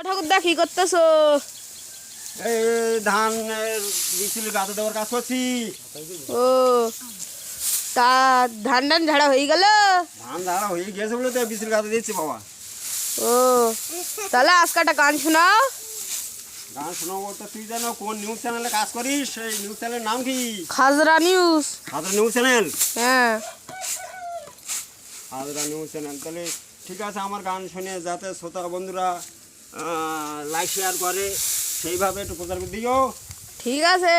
ঠাকুরদা কি করতেছো? এই ধান বিচুলি গাঁথা দেওয়ার কাজ করছি। ও তা ধান টান ঝাড়া হয়ে গেল? ধান ধারা হয়ে গেছে বলে তো বিচুলি গাঁথা দিচ্ছি বাবা। ও তাহলে আজকে একটা গান শোনাও। গান শোনাবো তো, তুই জানো কোন নিউজ চ্যানেলে কাজ করিস? সেই নিউজ চ্যানেলের নাম কি? Khajra news. Khajra news channel? হ্যাঁ খাজরা নিউজ চ্যানেল। তাহলে ঠিক আছে, আমার গান শুনে যাতে শ্রোতা বন্ধুরা লাইক শেয়ার করে সেইভাবে একটু প্রচার করে দিও। ঠিক আছে।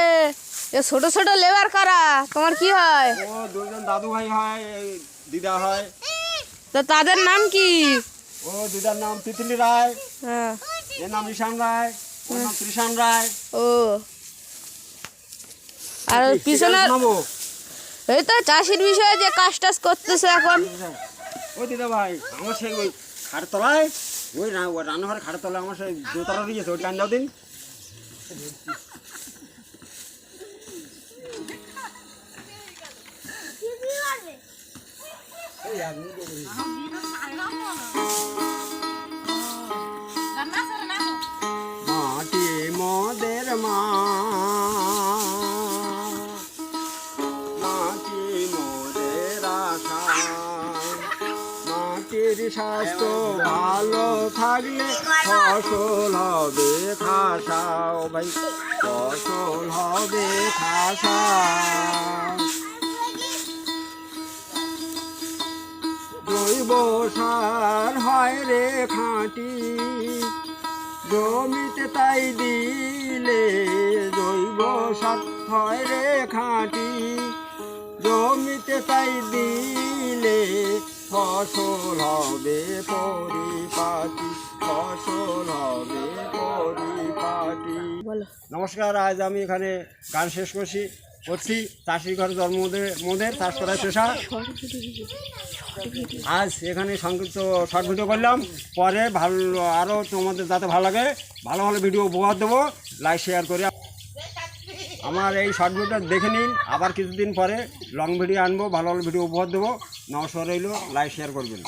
এ ছোট ছোট লেবার কারা, তোমার কি হয়? ও দুজন দাদু ভাই হয়, দিদা হয়। তা তাদের নাম কি? ও দিদার নাম তিতলি রায়, হ্যাঁ। এর নাম ঈশান রায়, ওর নাম ত্রিশান রায়। ও আর ওই পিছনের শোনাবো? এই তো চাষির বিষয়ে যে কাজ টাজ করতেছে এখন। ওই দিদা ভাই, আমার সেই ওই খাটতলায়, ওই রান্নাঘরে খাটতলায় আমার সেই দোতলা দিয়েছে, ওইটা আন দাও দিন। মাটি মদের মা, মাটি মদের আশা, মাটির স্বাস্থ্য ভালো থাকলে ফসল হবে খাসা। ও ভাই, ফসল হবে খাসা। জৈব সার হয় রে খাঁটি, জমিতে তাই দিলে জৈব সার হয় রে খাঁটি, জমিতে তাই দিলে ফসল হবে পরিপাটি, ফসল হবে পরিপাটি। বলো। নমস্কার, আজ আমি এখানে গান শেষ করছি চাষির ঘরে জন্ম মোদের চাষ করার পেশা। আজ এখানে সংক্ষিপ্ত শর্ট ভিডিও করলাম, পরে ভালো আরও তোমাদের যাতে ভালো লাগে ভালো ভালো ভিডিও উপহার দেবো। লাইক শেয়ার করে আমার এই শর্ট ভিডিওটা দেখে নিন, আবার কিছুদিন পরে লং ভিডিও আনবো, ভালো ভালো ভিডিও উপহার দেবো। নমস্কার রইল, লাইক শেয়ার করবেন।